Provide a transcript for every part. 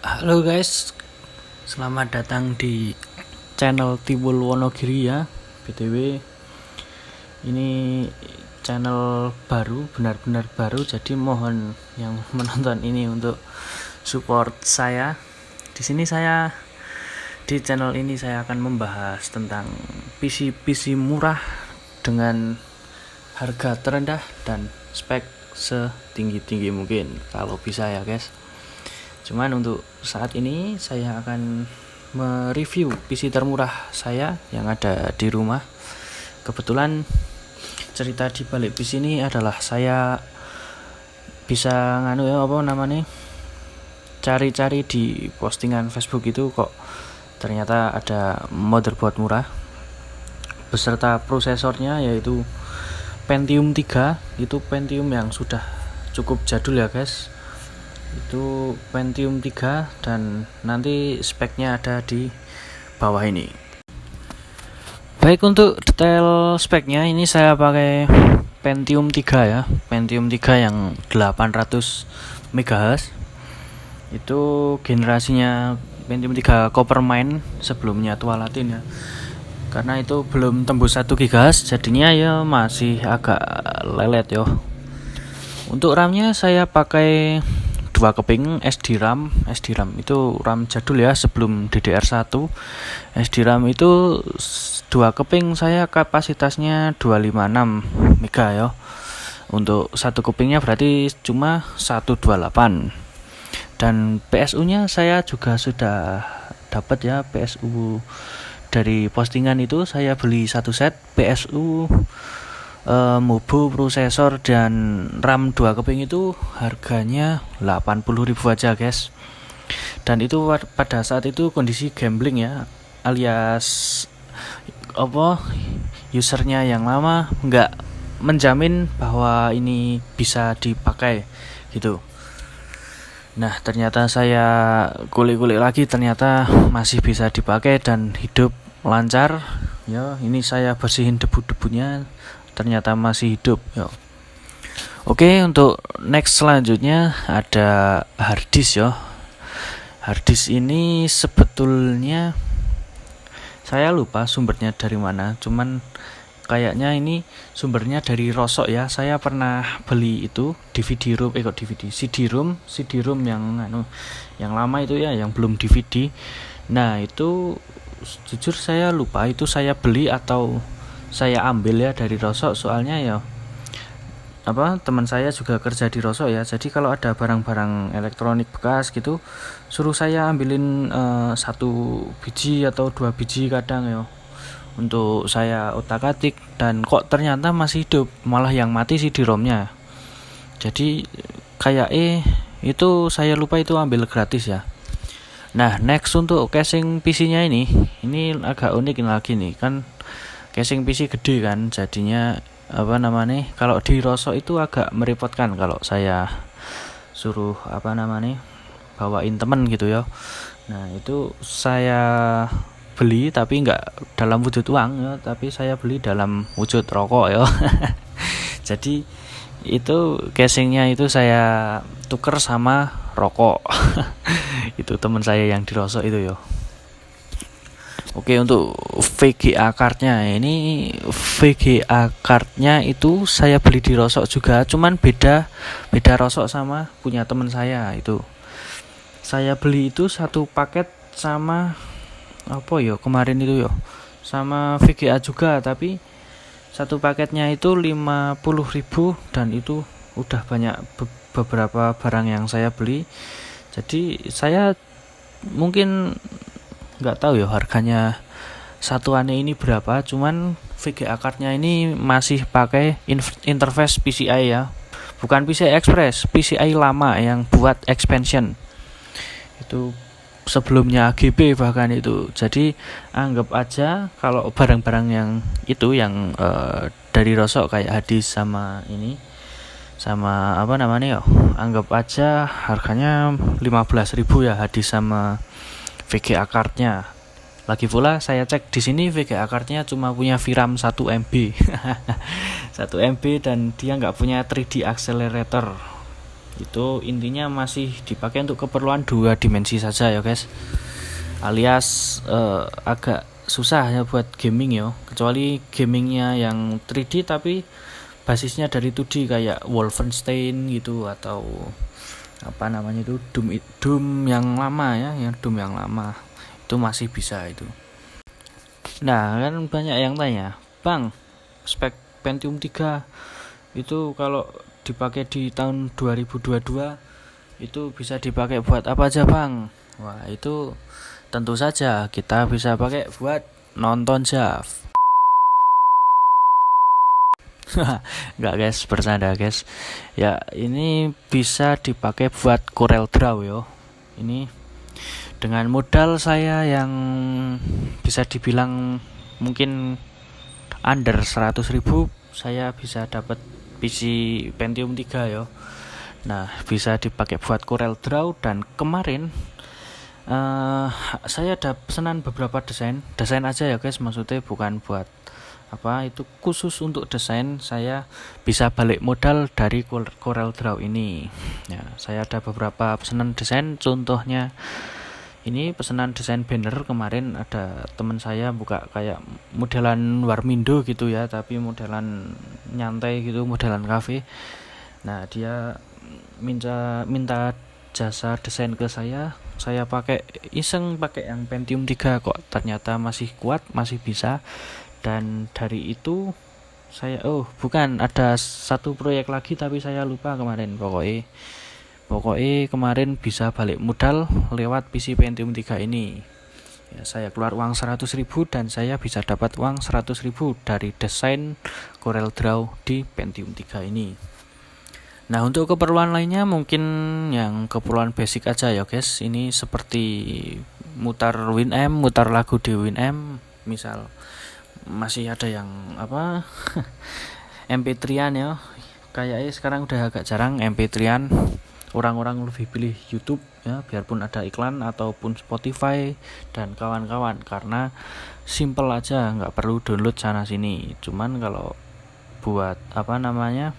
Halo guys, selamat datang di channel Tiwul Wonogiri ya. BTW, ini channel baru, benar-benar baru. Jadi mohon yang menonton ini untuk support saya. Di channel ini saya akan membahas tentang PC murah dengan harga terendah dan spek setinggi-tinggi mungkin kalau bisa ya guys. Cuman untuk saat ini saya akan mereview PC termurah saya yang ada di rumah. Kebetulan cerita di balik PC ini adalah saya bisa cari-cari di postingan Facebook itu kok ternyata ada motherboard murah beserta prosesornya yaitu Pentium 3. Itu Pentium yang sudah cukup jadul ya guys. Itu Pentium 3 dan nanti speknya ada di bawah ini. Baik, untuk detail speknya ini saya pakai Pentium 3 ya. Pentium 3 yang 800 MHz. Itu generasinya Pentium 3 Coppermine, sebelumnya Tualatin ya. Karena itu belum tembus 1 GHz, jadinya ya masih agak lelet yo. Untuk RAM-nya saya pakai 2 keping SD RAM itu RAM jadul ya, sebelum DDR1. SD RAM itu 2 keping, saya kapasitasnya 256 MB ya. Untuk 1 kepingnya berarti cuma 128. Dan PSU nya saya juga sudah dapat ya, PSU dari postingan itu saya beli 1 set PSU, Mobo, prosesor dan RAM 2 keping itu harganya 80.000 aja guys. Dan itu pada saat itu kondisi gambling ya, alias usernya yang lama nggak menjamin bahwa ini bisa dipakai gitu. Nah ternyata saya kulik-kulik lagi, ternyata masih bisa dipakai dan hidup lancar ya. Ini saya bersihin debu-debunya, ternyata masih hidup ya. Oke, untuk next selanjutnya ada harddisk ya. Harddisk ini sebetulnya saya lupa sumbernya dari mana, cuman kayaknya ini sumbernya dari Rosok ya. Saya pernah beli itu CD-ROM yang lama itu ya, yang belum DVD. Nah itu jujur saya lupa itu saya beli atau saya ambil ya dari Rosok, soalnya ya teman saya juga kerja di Rosok ya. Jadi kalau ada barang-barang elektronik bekas gitu suruh saya ambilin 1 biji atau 2 biji kadang ya, untuk saya otak-atik. Dan kok ternyata masih hidup, malah yang mati CD-ROM-nya. Jadi kayak itu saya lupa itu ambil gratis ya. Nah next untuk casing PC-nya ini agak unik lagi nih kan. Casing PC gede kan, jadinya kalau di Rosok itu agak merepotkan kalau saya suruh bawain temen gitu ya. Nah itu saya beli tapi nggak dalam wujud uang ya, tapi saya beli dalam wujud rokok ya. Jadi itu casingnya itu saya tuker sama rokok. Itu teman saya yang di Rosok itu ya. Oke, untuk VGA cardnya itu saya beli di Rosok juga, cuman beda Rosok sama punya teman saya itu. Saya beli itu 1 paket sama kemarin itu sama VGA juga, tapi 1 paketnya itu 50.000 dan itu udah banyak beberapa barang yang saya beli. Jadi saya mungkin nggak tahu ya harganya satuannya ini berapa, cuman VGA cardnya ini masih pakai interface PCI ya, bukan PCI Express, PCI lama yang buat expansion itu, sebelumnya AGB bahkan itu. Jadi anggap aja kalau barang-barang yang itu yang dari Rosok kayak hadis sama ini sama anggap aja harganya 15.000 ya hadis sama VGA cardnya. Lagi pula saya cek di sini VGA cardnya cuma punya VRAM 1 MB 1 MB dan dia nggak punya 3D accelerator Itu intinya masih dipakai untuk keperluan 2 dimensi saja ya guys, alias agak susah ya buat gaming ya, kecuali gamingnya yang 3D tapi basisnya dari 2D kayak Wolfenstein gitu, atau apa namanya itu, Doom yang lama ya, yang Doom yang lama itu masih bisa itu. Nah kan banyak yang tanya, Bang, spek Pentium 3 itu kalau dipakai di tahun 2022 itu bisa dipakai buat apa aja Bang? Wah itu tentu saja kita bisa pakai buat nonton Jaf. Enggak guys, bercanda guys. Ya ini bisa dipakai buat Corel Draw yo. Ini dengan modal saya yang bisa dibilang mungkin under 100.000, saya bisa dapat PC Pentium 3 yo. Nah bisa dipakai buat Corel Draw, dan kemarin saya ada pesanan beberapa desain aja ya guys, maksudnya bukan buat apa, itu khusus untuk desain. Saya bisa balik modal dari Corel Draw ini ya. Saya ada beberapa pesanan desain, contohnya ini pesanan desain banner. Kemarin ada teman saya buka kayak modelan Warmindo gitu ya, tapi modelan nyantai gitu, modelan cafe. Nah dia minta jasa desain ke saya pakai iseng pakai yang Pentium 3, kok ternyata masih kuat, masih bisa. Dan dari itu saya bukan, ada satu proyek lagi tapi saya lupa kemarin. Pokoknya kemarin bisa balik modal lewat PC Pentium 3 ini ya. Saya keluar uang 100.000 dan saya bisa dapat uang 100.000 dari desain Corel Draw di Pentium 3 ini. Nah untuk keperluan lainnya mungkin yang keperluan basic aja ya guys. Ini seperti mutar Winamp, mutar lagu di Winamp, misal masih ada yang apa MP3an ya. Kayaknya sekarang udah agak jarang MP3an, orang-orang lebih pilih YouTube ya, biarpun ada iklan, ataupun Spotify dan kawan-kawan, karena simple aja, nggak perlu download sana sini. Cuman kalau buat apa namanya,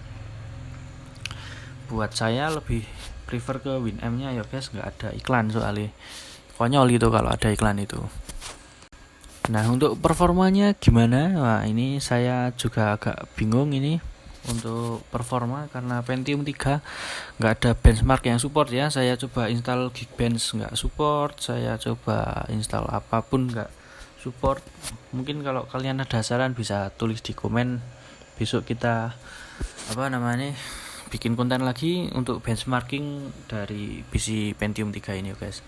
buat saya lebih prefer ke Winamp-nya ya guys, nggak ada iklan, soalnya konyol gitu kalau ada iklan itu. Nah untuk performanya gimana? Wah ini saya juga agak bingung ini untuk performa, karena Pentium 3 nggak ada benchmark yang support ya. Saya coba install Geekbench nggak support, saya coba install apapun nggak support. Mungkin kalau kalian ada saran bisa tulis di komen, besok kita apa namanya bikin konten lagi untuk benchmarking dari PC Pentium 3 ini guys.